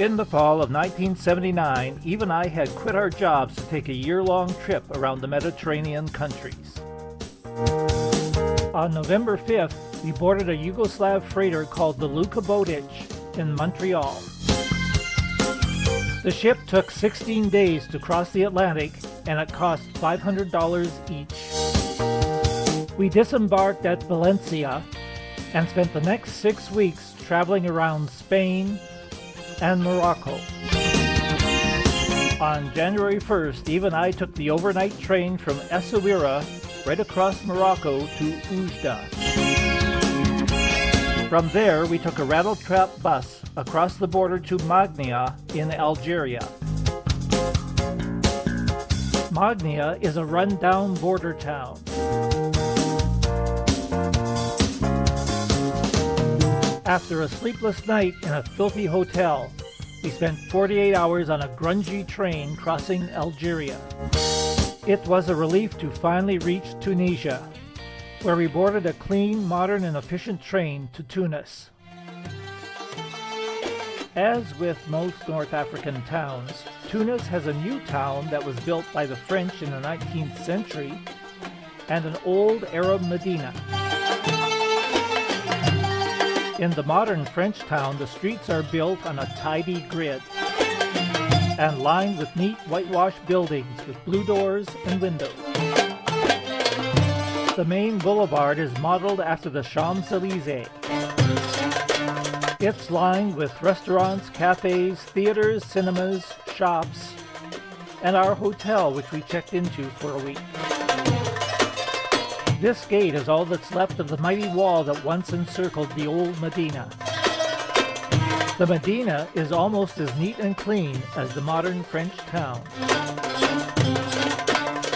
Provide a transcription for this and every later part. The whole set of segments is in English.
In the fall of 1979, Eva and I had quit our jobs to take a year-long trip around the Mediterranean countries. On November 5th, we boarded a Yugoslav freighter called the Luka Bodic in Montreal. The ship took 16 days to cross the Atlantic, and it cost $500 each. We disembarked at Valencia and spent the next 6 weeks traveling around Spain and Morocco. On January 1st, Eva and I took the overnight train from Essaouira right across Morocco to Oujda. From there, we took a rattletrap bus across the border to Magnia in Algeria. Magnia is a run-down border town. After a sleepless night in a filthy hotel, we spent 48 hours on a grungy train crossing Algeria. It was a relief to finally reach Tunisia, where we boarded a clean, modern, and efficient train to Tunis. As with most North African towns, Tunis has a new town that was built by the French in the 19th century and an old Arab Medina. In the modern French town, the streets are built on a tidy grid and lined with neat whitewashed buildings with blue doors and windows. The main boulevard is modeled after the Champs-Élysées. It's lined with restaurants, cafes, theaters, cinemas, shops, and our hotel, which we checked into for a week. This gate is all that's left of the mighty wall that once encircled the old Medina. The Medina is almost as neat and clean as the modern French town.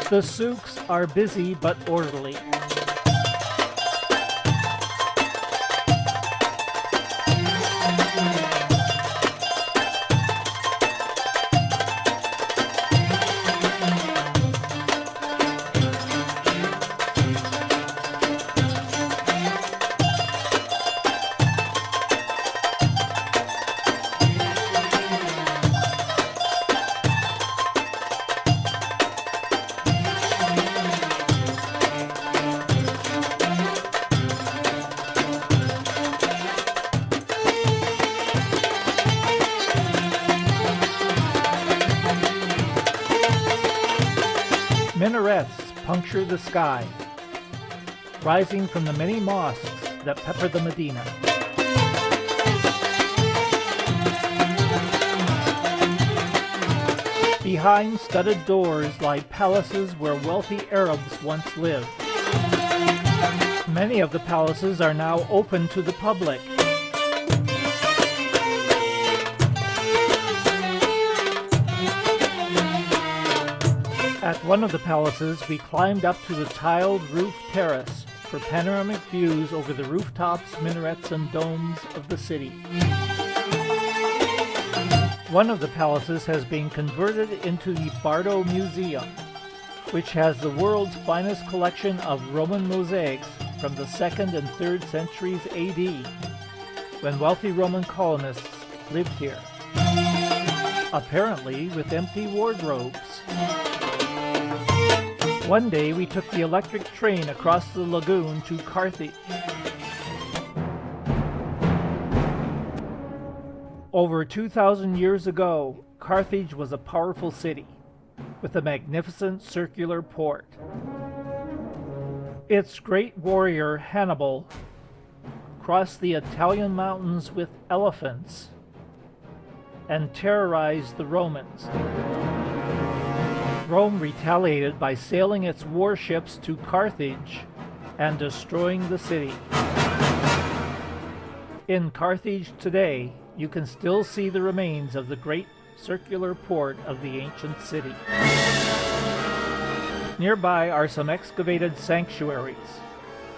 The souks are busy but orderly. Minarets puncture the sky, rising from the many mosques that pepper the Medina. Behind studded doors lie palaces where wealthy Arabs once lived. Many of the palaces are now open to the public. At one of the palaces, we climbed up to the tiled roof terrace for panoramic views over the rooftops, minarets, and domes of the city. One of the palaces has been converted into the Bardo Museum, which has the world's finest collection of Roman mosaics from the 2nd and 3rd centuries AD, when wealthy Roman colonists lived here, apparently with empty wardrobes. One day we took the electric train across the lagoon to Carthage. Over 2,000 years ago, Carthage was a powerful city with a magnificent circular port. Its great warrior Hannibal crossed the Italian mountains with elephants and terrorized the Romans. Rome retaliated by sailing its warships to Carthage and destroying the city. In Carthage today, you can still see the remains of the great circular port of the ancient city. Nearby are some excavated sanctuaries,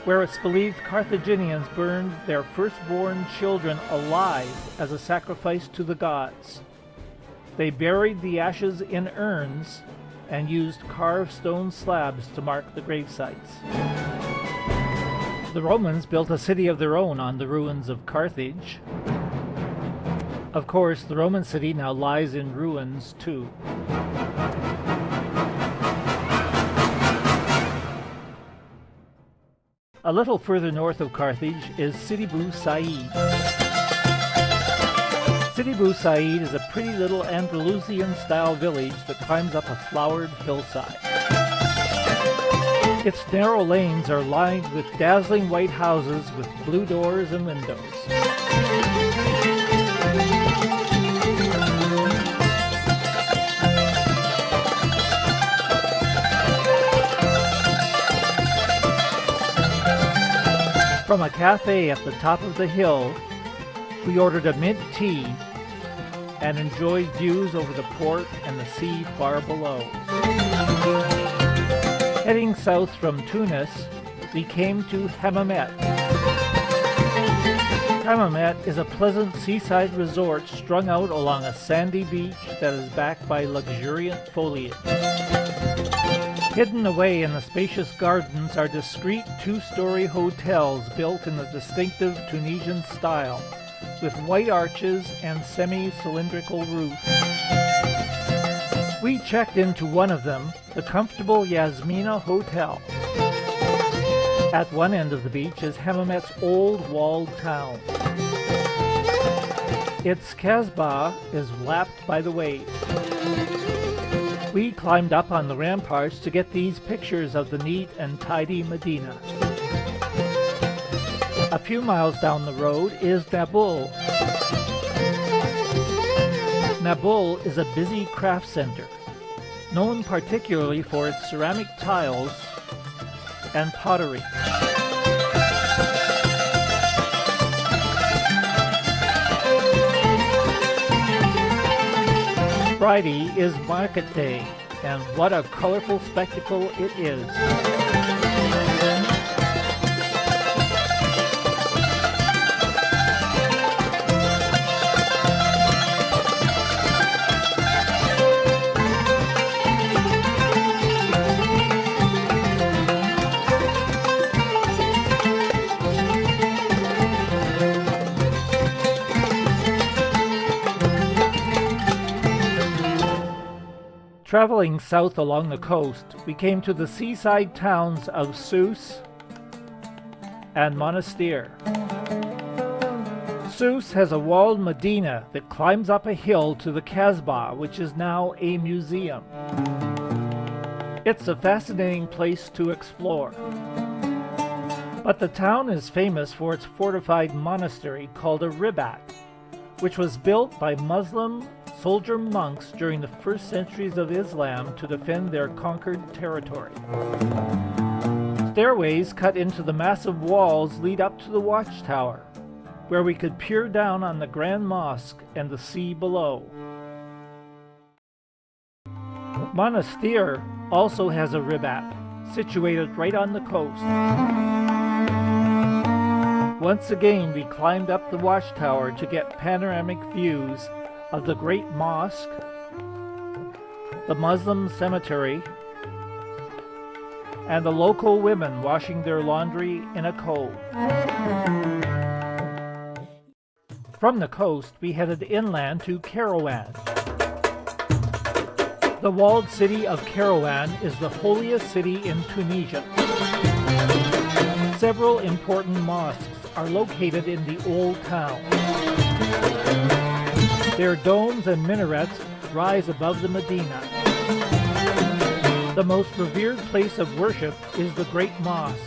where it's believed Carthaginians burned their firstborn children alive as a sacrifice to the gods. They buried the ashes in urns and used carved stone slabs to mark the gravesites. The Romans built a city of their own on the ruins of Carthage. Of course, the Roman city now lies in ruins too. A little further north of Carthage is Sidi Bou Said. Sidi Bou Said is a pretty little Andalusian-style village that climbs up a flowered hillside. Its narrow lanes are lined with dazzling white houses with blue doors and windows. From a cafe at the top of the hill, we ordered a mint tea and enjoyed views over the port and the sea far below. Heading south from Tunis, we came to Hammamet. Hammamet is a pleasant seaside resort strung out along a sandy beach that is backed by luxuriant foliage. Hidden away in the spacious gardens are discreet two-story hotels built in the distinctive Tunisian style, with white arches and semi-cylindrical roofs. We checked into one of them, the comfortable Yasmina Hotel. At one end of the beach is Hammamet's old walled town. Its Kasbah is lapped by the waves. We climbed up on the ramparts to get these pictures of the neat and tidy Medina. A few miles down the road is Naboul. Naboul is a busy craft center, known particularly for its ceramic tiles and pottery. Friday is market day, and what a colorful spectacle it is. Traveling south along the coast, we came to the seaside towns of Sousse and Monastir. Sousse has a walled Medina that climbs up a hill to the Kasbah, which is now a museum. It's a fascinating place to explore. But the town is famous for its fortified monastery called a ribat, which was built by Muslim soldier monks during the first centuries of Islam to defend their conquered territory. Stairways cut into the massive walls lead up to the watchtower, where we could peer down on the Grand Mosque and the sea below. Monastir also has a ribat, situated right on the coast. Once again, we climbed up the watchtower to get panoramic views of the Great Mosque, the Muslim cemetery, and the local women washing their laundry in a cove. From the coast, we headed inland to Kairouan. The walled city of Kairouan is the holiest city in Tunisia. Several important mosques are located in the old town. Their domes and minarets rise above the Medina. The most revered place of worship is the Great Mosque.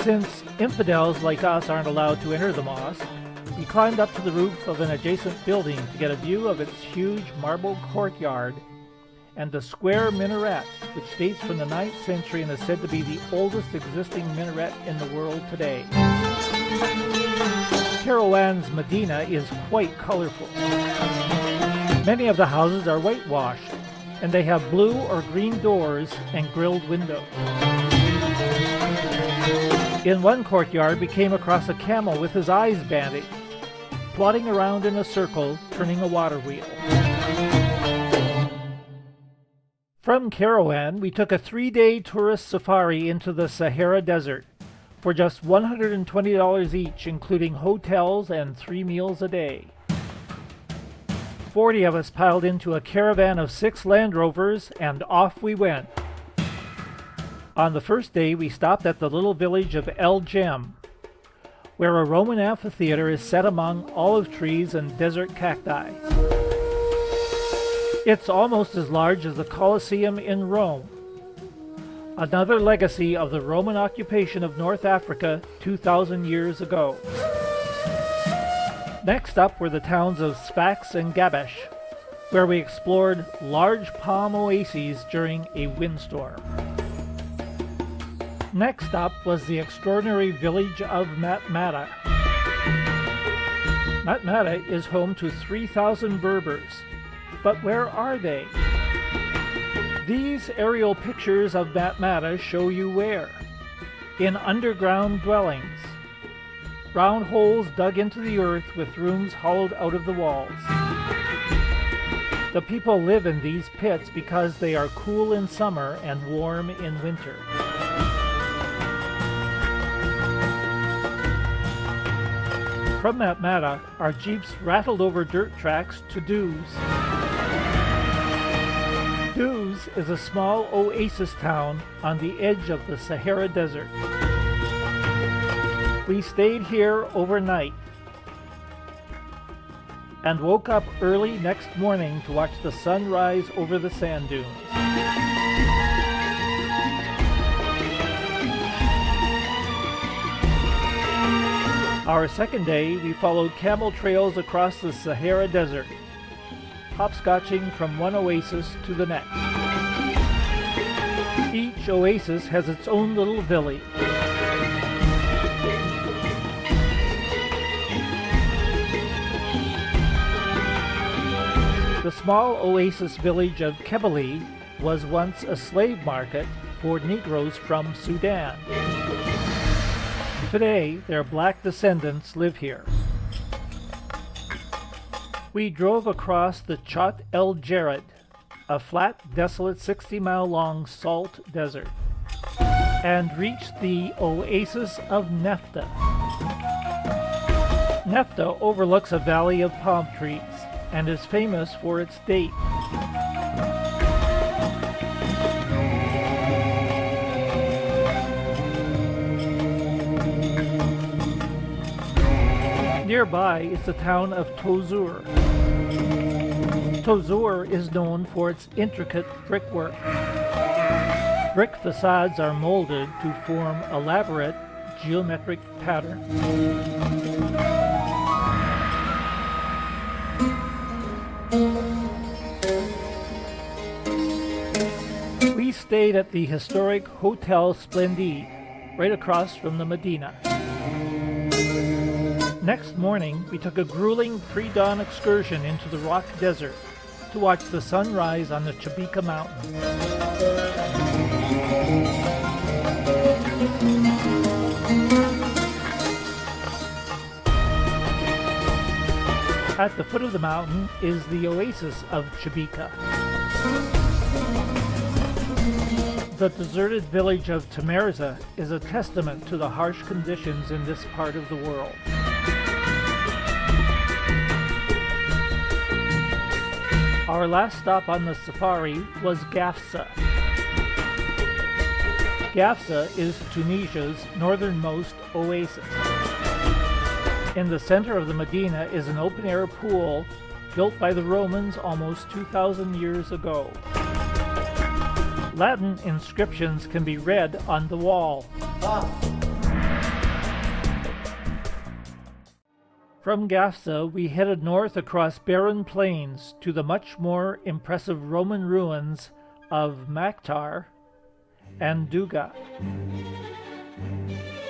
Since infidels like us aren't allowed to enter the mosque, we climbed up to the roof of an adjacent building to get a view of its huge marble courtyard and the square minaret, which dates from the 9th century and is said to be the oldest existing minaret in the world today. Kairouan's Medina is quite colorful. Many of the houses are whitewashed, and they have blue or green doors and grilled windows. In one courtyard, we came across a camel with his eyes bandaged, plodding around in a circle, turning a water wheel. From Kairouan, we took a 3-day tourist safari into the Sahara Desert, for just $120 each, including hotels and 3 meals a day. 40 of us piled into a caravan of 6 Land Rovers, and off we went. On the first day, we stopped at the little village of El Jem, where a Roman amphitheater is set among olive trees and desert cacti. It's almost as large as the Colosseum in Rome, another legacy of the Roman occupation of North Africa 2,000 years ago. Next up were the towns of Sfax and Gabesh, where we explored large palm oases during a windstorm. Next up was the extraordinary village of Matmata. Matmata is home to 3,000 Berbers, but where are they? These aerial pictures of Matmata show you where. In underground dwellings. Round holes dug into the earth with rooms hollowed out of the walls. The people live in these pits because they are cool in summer and warm in winter. From Matmata, our jeeps rattled over dirt tracks to Dawe. Dawe is a small oasis town on the edge of the Sahara Desert. We stayed here overnight and woke up early next morning to watch the sun rise over the sand dunes. Our second day, we followed camel trails across the Sahara Desert, hopscotching from one oasis to the next. Each oasis has its own little village. The small oasis village of Kebali was once a slave market for Negroes from Sudan. Today, their black descendants live here. We drove across the Chott El Djerid, a flat, desolate 60-mile-long salt desert, and reached the oasis of Nefta. Nefta overlooks a valley of palm trees and is famous for its date. Nearby is the town of Tozeur. Tozeur is known for its intricate brickwork. Brick facades are molded to form elaborate geometric patterns. We stayed at the historic Hotel Splendide, right across from the Medina. Next morning, we took a grueling pre-dawn excursion into the rock desert to watch the sun rise on the Chibika Mountain. At the foot of the mountain is the oasis of Chibika. The deserted village of Tamerza is a testament to the harsh conditions in this part of the world. Our last stop on the safari was Gafsa. Gafsa is Tunisia's northernmost oasis. In the center of the Medina is an open-air pool built by the Romans almost 2,000 years ago. Latin inscriptions can be read on the wall. From Gafsa, we headed north across barren plains to the much more impressive Roman ruins of Maktar and Duga.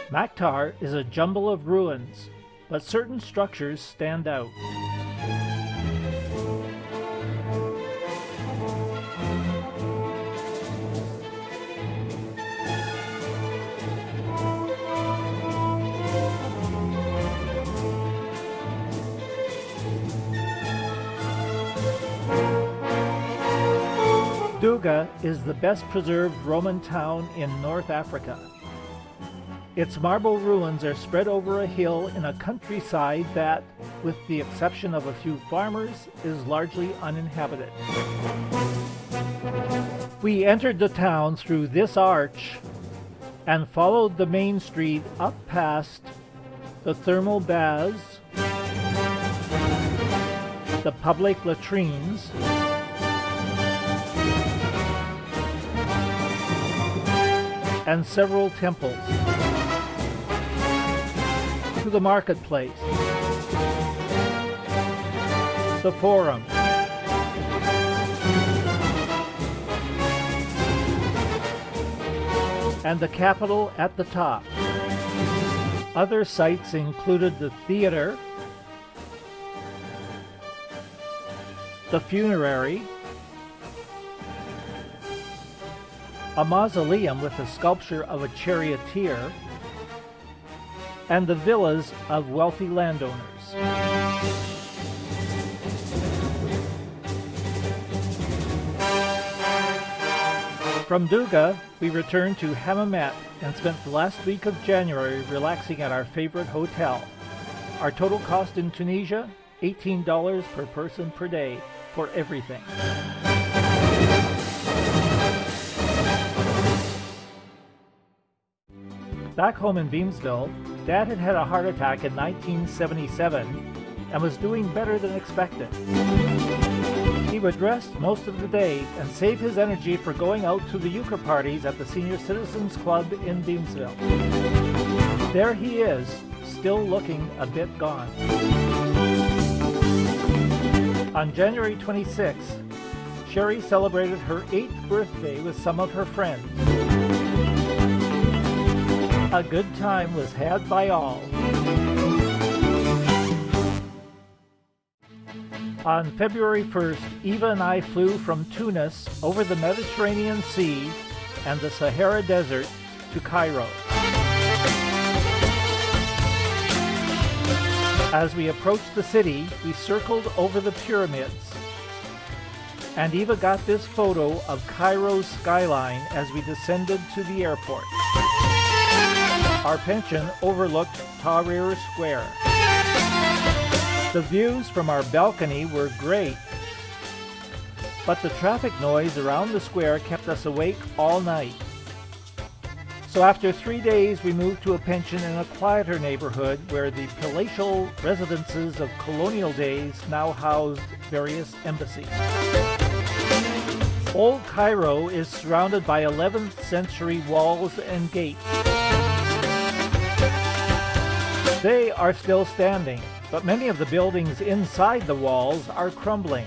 Maktar is a jumble of ruins, but certain structures stand out. Duga is the best preserved Roman town in North Africa. Its marble ruins are spread over a hill in a countryside that, with the exception of a few farmers, is largely uninhabited. We entered the town through this arch and followed the main street up past the thermal baths, the public latrines, and several temples, to the marketplace, the forum, and the Capitol at the top. Other sites included the theater, the funerary, a mausoleum with a sculpture of a charioteer, and the villas of wealthy landowners. From Duga, we returned to Hammamet and spent the last week of January relaxing at our favorite hotel. Our total cost in Tunisia, $18 per person per day for everything. Back home in Beamsville, Dad had had a heart attack in 1977 and was doing better than expected. He would rest most of the day and save his energy for going out to the euchre parties at the Senior Citizens Club in Beamsville. There he is, still looking a bit gone. On January 26th, Sherry celebrated her 8th birthday with some of her friends. A good time was had by all. On February 1st, Eva and I flew from Tunis over the Mediterranean Sea and the Sahara Desert to Cairo. As we approached the city, we circled over the pyramids, and Eva got this photo of Cairo's skyline as we descended to the airport. Our pension overlooked Tahrir Square. The views from our balcony were great, but the traffic noise around the square kept us awake all night. So after 3 days, we moved to a pension in a quieter neighborhood where the palatial residences of colonial days now housed various embassies. Old Cairo is surrounded by 11th century walls and gates. They are still standing, but many of the buildings inside the walls are crumbling.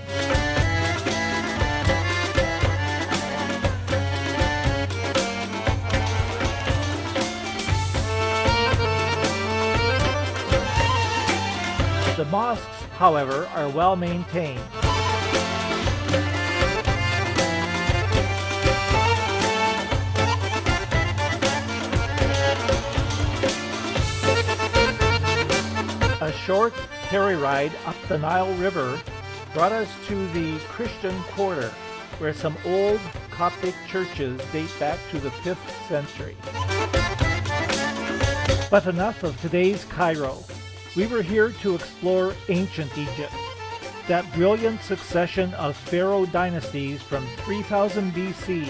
The mosques, however, are well maintained. A short ferry ride up the Nile River brought us to the Christian Quarter, where some old Coptic churches date back to the 5th century. But enough of today's Cairo. We were here to explore ancient Egypt, that brilliant succession of pharaoh dynasties from 3000 BC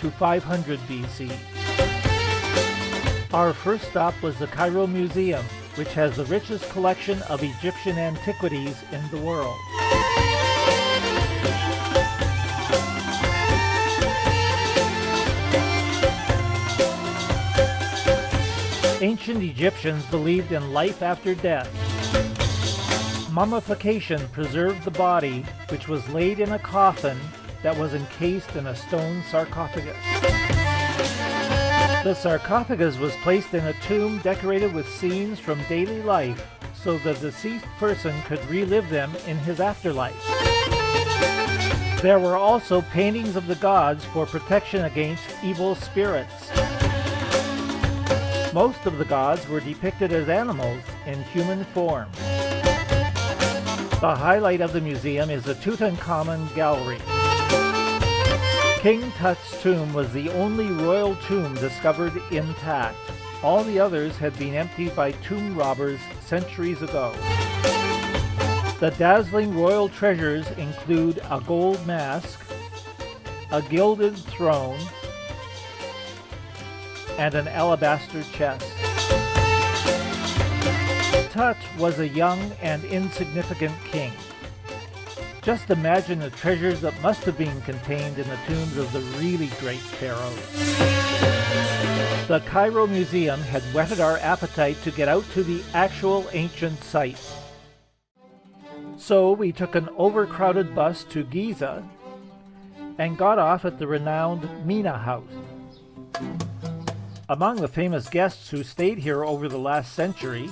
to 500 BC. Our first stop was the Cairo Museum, which has the richest collection of Egyptian antiquities in the world. Ancient Egyptians believed in life after death. Mummification preserved the body, which was laid in a coffin that was encased in a stone sarcophagus. The sarcophagus was placed in a tomb decorated with scenes from daily life, so the deceased person could relive them in his afterlife. There were also paintings of the gods for protection against evil spirits. Most of the gods were depicted as animals in human form. The highlight of the museum is the Tutankhamun Gallery. King Tut's tomb was the only royal tomb discovered intact. All the others had been emptied by tomb robbers centuries ago. The dazzling royal treasures include a gold mask, a gilded throne, and an alabaster chest. Tut was a young and insignificant king. Just imagine the treasures that must have been contained in the tombs of the really great pharaohs. The Cairo Museum had whetted our appetite to get out to the actual ancient site. So we took an overcrowded bus to Giza and got off at the renowned Mina House. Among the famous guests who stayed here over the last century,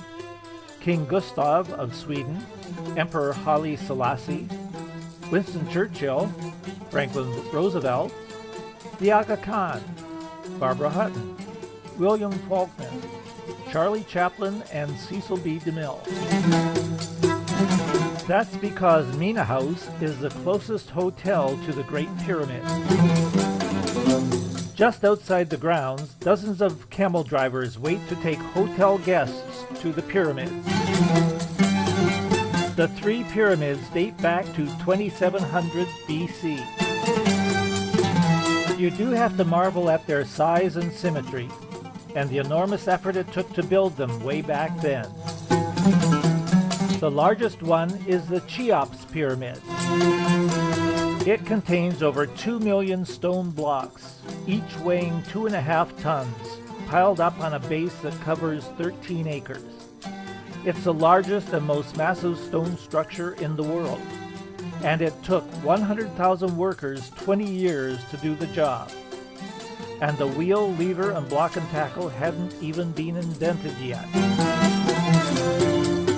King Gustav of Sweden, Emperor Haile Selassie, Winston Churchill, Franklin Roosevelt, the Aga Khan, Barbara Hutton, William Faulkner, Charlie Chaplin, and Cecil B. DeMille. That's because Mina House is the closest hotel to the Great Pyramid. Just outside the grounds, dozens of camel drivers wait to take hotel guests to the pyramids. The three pyramids date back to 2700 BC. You do have to marvel at their size and symmetry, and the enormous effort it took to build them way back then. The largest one is the Cheops Pyramid. It contains over 2 million stone blocks, each weighing 2.5 tons, piled up on a base that covers 13 acres. It's the largest and most massive stone structure in the world, and it took 100,000 workers 20 years to do the job. And the wheel, lever, and block and tackle hadn't even been invented yet.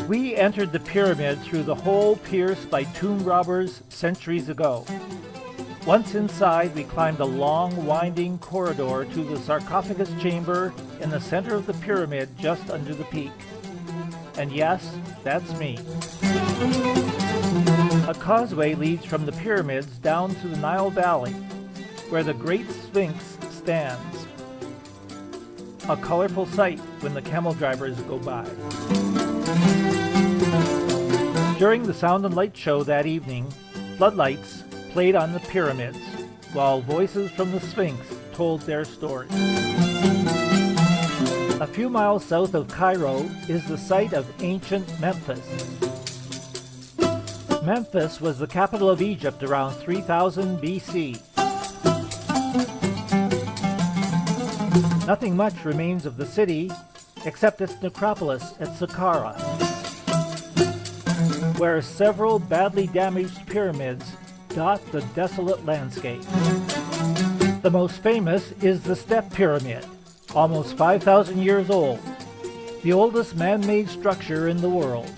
We entered the pyramid through the hole pierced by tomb robbers centuries ago. Once inside, we climbed a long, winding corridor to the sarcophagus chamber in the center of the pyramid just under the peak. And yes, that's me. A causeway leads from the pyramids down to the Nile Valley, where the Great Sphinx stands. A colorful sight when the camel drivers go by. During the sound and light show that evening, floodlights played on the pyramids, while voices from the Sphinx told their story. A few miles south of Cairo is the site of ancient Memphis. Memphis was the capital of Egypt around 3000 BC. Nothing much remains of the city except its necropolis at Saqqara, where several badly damaged pyramids dot the desolate landscape. The most famous is the Step Pyramid, almost 5,000 years old, the oldest man-made structure in the world.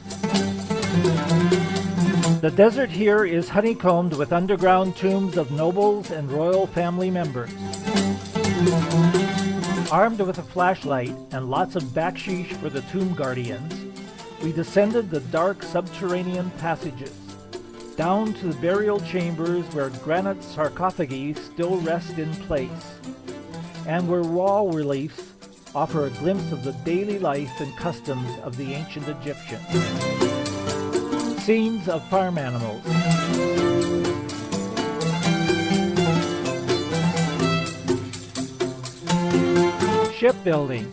The desert here is honeycombed with underground tombs of nobles and royal family members. Armed with a flashlight and lots of baksheesh for the tomb guardians, we descended the dark subterranean passages, down to the burial chambers where granite sarcophagi still rest in place, and where wall reliefs offer a glimpse of the daily life and customs of the ancient Egyptians. Scenes of farm animals. Shipbuilding,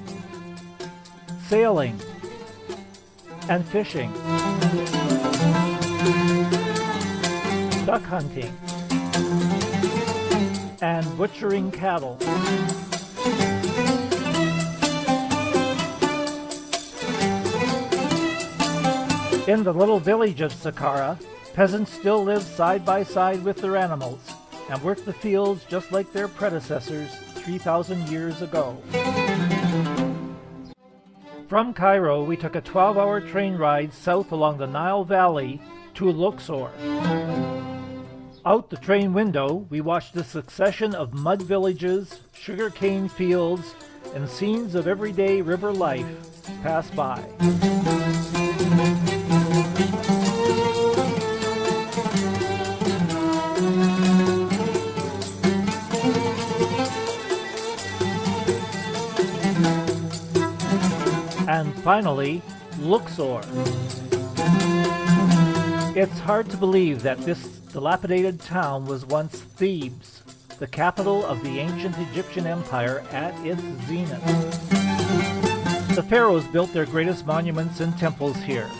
sailing, and fishing. Duck hunting, and butchering cattle. In the little village of Saqqara, peasants still live side by side with their animals and work the fields just like their predecessors 3,000 years ago. From Cairo, we took a 12-hour train ride south along the Nile Valley to Luxor. Out the train window, we watched a succession of mud villages, sugarcane fields, and scenes of everyday river life pass by. Finally, Luxor. It's hard to believe that this dilapidated town was once Thebes, the capital of the ancient Egyptian empire at its zenith. The pharaohs built their greatest monuments and temples here.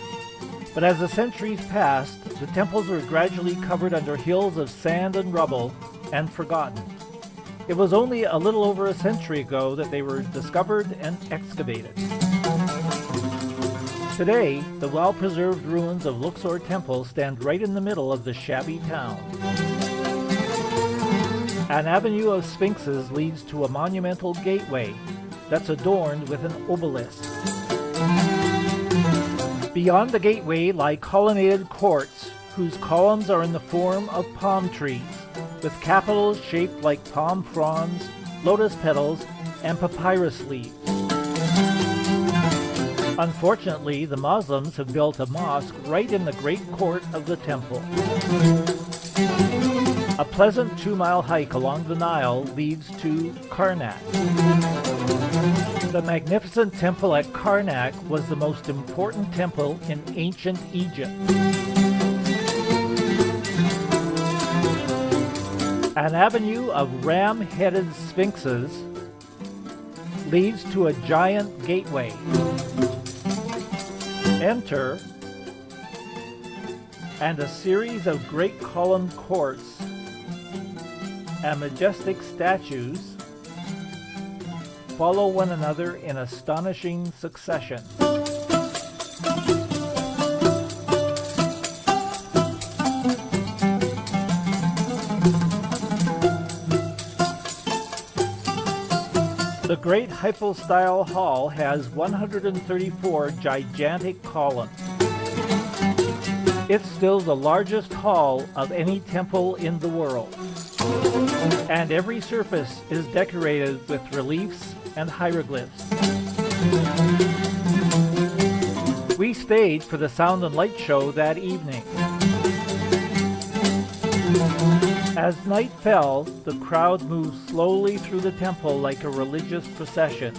But as the centuries passed, the temples were gradually covered under hills of sand and rubble and forgotten. It was only a little over a century ago that they were discovered and excavated. Today, the well-preserved ruins of Luxor Temple stand right in the middle of the shabby town. An avenue of sphinxes leads to a monumental gateway that's adorned with an obelisk. Beyond the gateway lie colonnaded courts whose columns are in the form of palm trees, with capitals shaped like palm fronds, lotus petals, and papyrus leaves. Unfortunately, the Muslims have built a mosque right in the great court of the temple. A pleasant 2-mile hike along the Nile leads to Karnak. The magnificent temple at Karnak was the most important temple in ancient Egypt. An avenue of ram-headed sphinxes leads to a giant gateway. Enter, and a series of great columned courts and majestic statues follow one another in astonishing succession. The great hypostyle hall has 134 gigantic columns. It's still the largest hall of any temple in the world, and every surface is decorated with reliefs and hieroglyphs. We stayed for the sound and light show that evening. As night fell, the crowd moved slowly through the temple like a religious procession,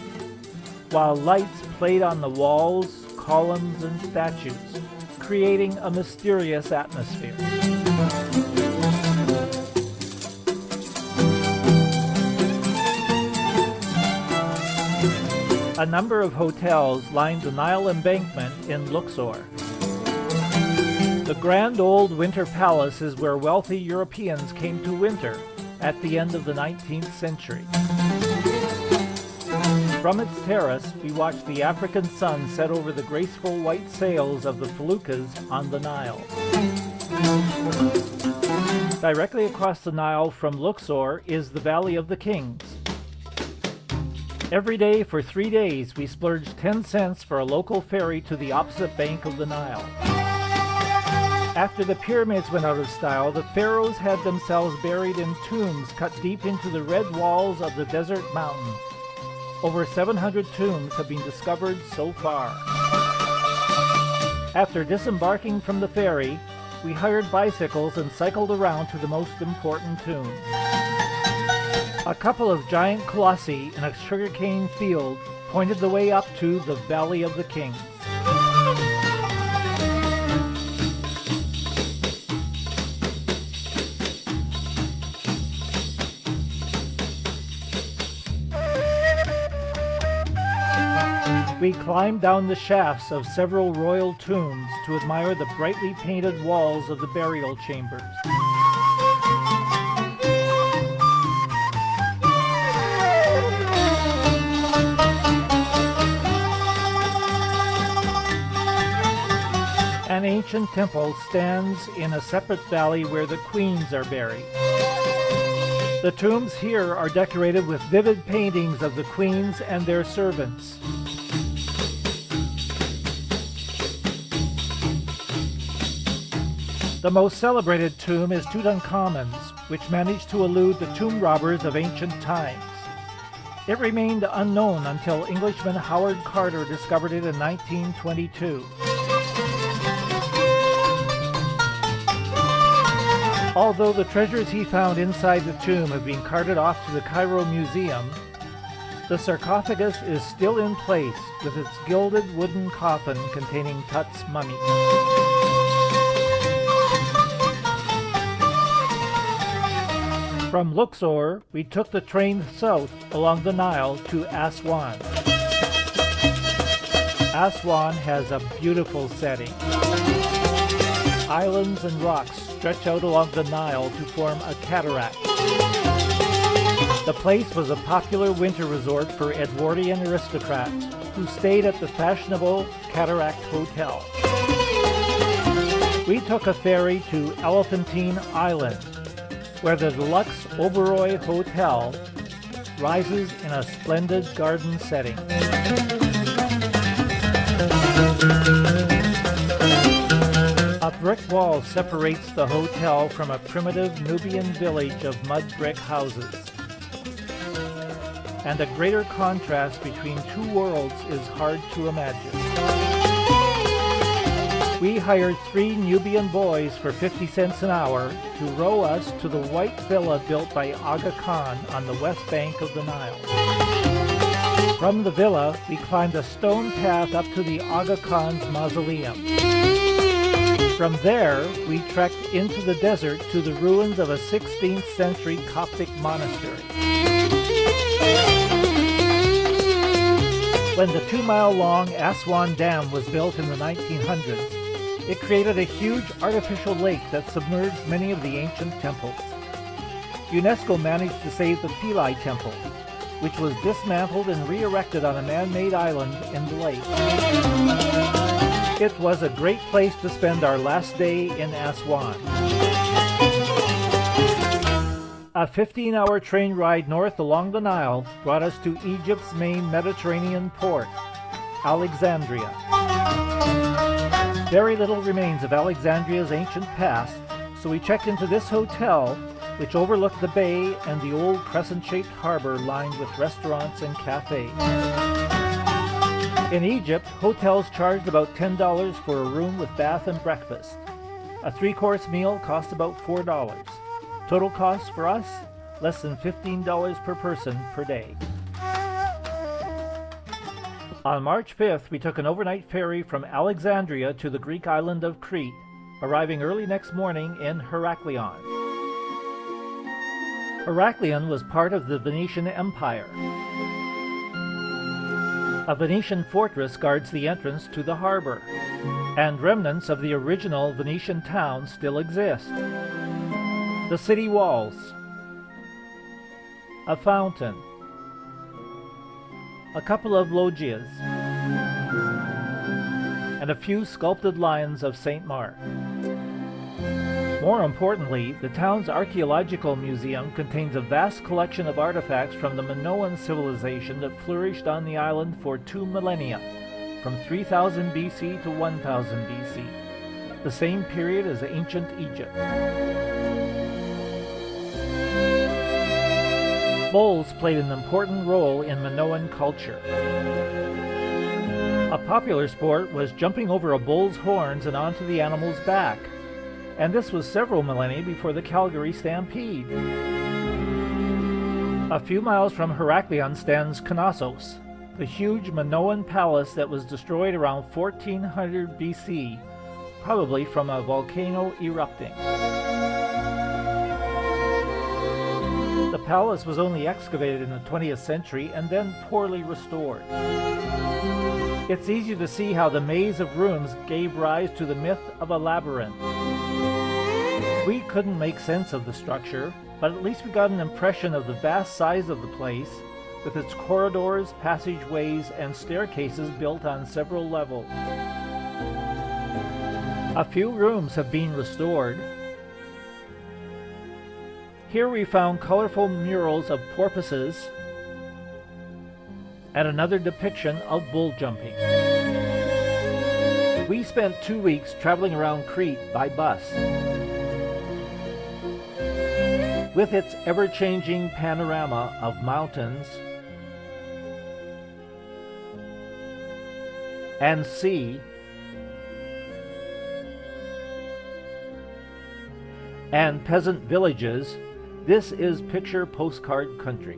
while lights played on the walls, columns, and statues, creating a mysterious atmosphere. A number of hotels lined the Nile embankment in Luxor. The grand old Winter Palace is where wealthy Europeans came to winter at the end of the 19th century. From its terrace, we watched the African sun set over the graceful white sails of the feluccas on the Nile. Directly across the Nile from Luxor is the Valley of the Kings. Every day for 3 days, we splurged 10 cents for a local ferry to the opposite bank of the Nile. After the pyramids went out of style, the pharaohs had themselves buried in tombs cut deep into the red walls of the desert mountain. Over 700 tombs have been discovered so far. After disembarking from the ferry, we hired bicycles and cycled around to the most important tombs. A couple of giant colossi in a sugarcane field pointed the way up to the Valley of the Kings. We climbed down the shafts of several royal tombs to admire the brightly painted walls of the burial chambers. An ancient temple stands in a separate valley where the queens are buried. The tombs here are decorated with vivid paintings of the queens and their servants. The most celebrated tomb is Tutankhamun's, which managed to elude the tomb robbers of ancient times. It remained unknown until Englishman Howard Carter discovered it in 1922. Although the treasures he found inside the tomb have been carted off to the Cairo Museum, The sarcophagus is still in place with its gilded wooden coffin containing Tut's mummy. From Luxor, we took the train south along the Nile to Aswan. Aswan has a beautiful setting. Islands and rocks stretch out along the Nile to form a cataract. The place was a popular winter resort for Edwardian aristocrats who stayed at the fashionable Cataract Hotel. We took a ferry to Elephantine Island, where the deluxe Oberoi Hotel rises in a splendid garden setting. A brick wall separates the hotel from a primitive Nubian village of mud brick houses. And a greater contrast between two worlds is hard to imagine. We hired 3 Nubian boys for 50 cents an hour to row us to the white villa built by Aga Khan on the west bank of the Nile. From the villa, we climbed a stone path up to the Aga Khan's mausoleum. From there, we trekked into the desert to the ruins of a 16th century Coptic monastery. When the 2-mile-long Aswan Dam was built in the 1900s, it created a huge artificial lake that submerged many of the ancient temples. UNESCO managed to save the Philae Temple, which was dismantled and re-erected on a man-made island in the lake. It was a great place to spend our last day in Aswan. A 15-hour train ride north along the Nile brought us to Egypt's main Mediterranean port, Alexandria. Very little remains of Alexandria's ancient past, so we checked into this hotel, which overlooked the bay and the old crescent-shaped harbor lined with restaurants and cafes. In Egypt, hotels charged about $10 for a room with bath and breakfast. A 3-course meal cost about $4. Total cost for us, less than $15 per person per day. On March 5th, we took an overnight ferry from Alexandria to the Greek island of Crete, arriving early next morning in Heraklion. Heraklion was part of the Venetian Empire. A Venetian fortress guards the entrance to the harbor, and remnants of the original Venetian town still exist. The city walls, a fountain, a couple of loggias, and a few sculpted lions of St. Mark. More importantly, the town's archaeological museum contains a vast collection of artifacts from the Minoan civilization that flourished on the island for 2 millennia, from 3000 BC to 1000 BC, the same period as ancient Egypt. Bulls played an important role in Minoan culture. A popular sport was jumping over a bull's horns and onto the animal's back, and this was several millennia before the Calgary Stampede. A few miles from Heraklion stands Knossos, the huge Minoan palace that was destroyed around 1400 BC, probably from a volcano erupting. The palace was only excavated in the 20th century and then poorly restored. It's easy to see how the maze of rooms gave rise to the myth of a labyrinth. We couldn't make sense of the structure, but at least we got an impression of the vast size of the place, with its corridors, passageways, and staircases built on several levels. A few rooms have been restored. Here we found colorful murals of porpoises and another depiction of bull jumping. We spent 2 weeks traveling around Crete by bus. With its ever-changing panorama of mountains and sea and peasant villages, this is picture postcard country.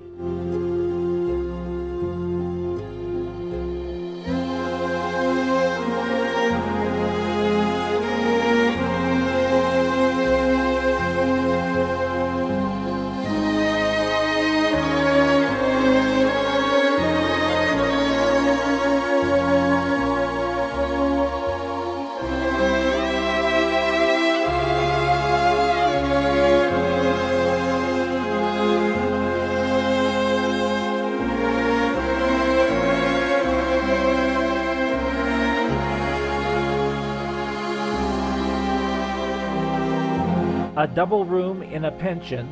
a double room in a pension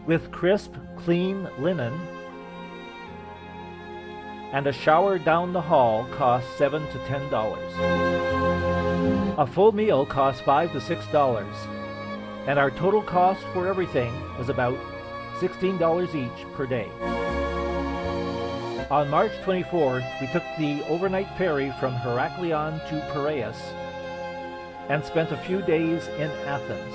with crisp, clean linen, and a shower down the hall cost $7 to $10. A full meal cost $5 to $6, and our total cost for everything was about $16 each per day. On March 24th, we took the overnight ferry from Heraklion to Piraeus and spent a few days in Athens.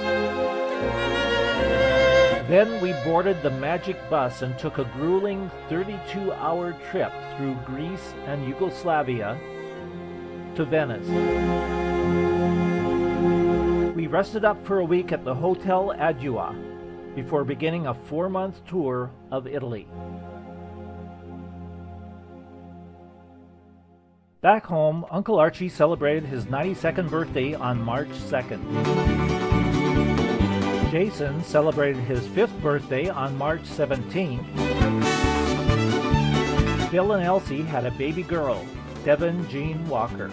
Then we boarded the magic bus and took a grueling 32-hour trip through Greece and Yugoslavia to Venice. We rested up for a week at the Hotel Adua before beginning a 4-month tour of Italy. Back home, Uncle Archie celebrated his 92nd birthday on March 2nd. Jason celebrated his 5th birthday on March 17th. Bill and Elsie had a baby girl, Devin Jean Walker.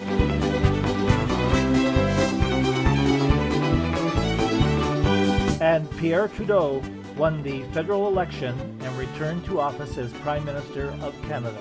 And Pierre Trudeau won the federal election and returned to office as Prime Minister of Canada.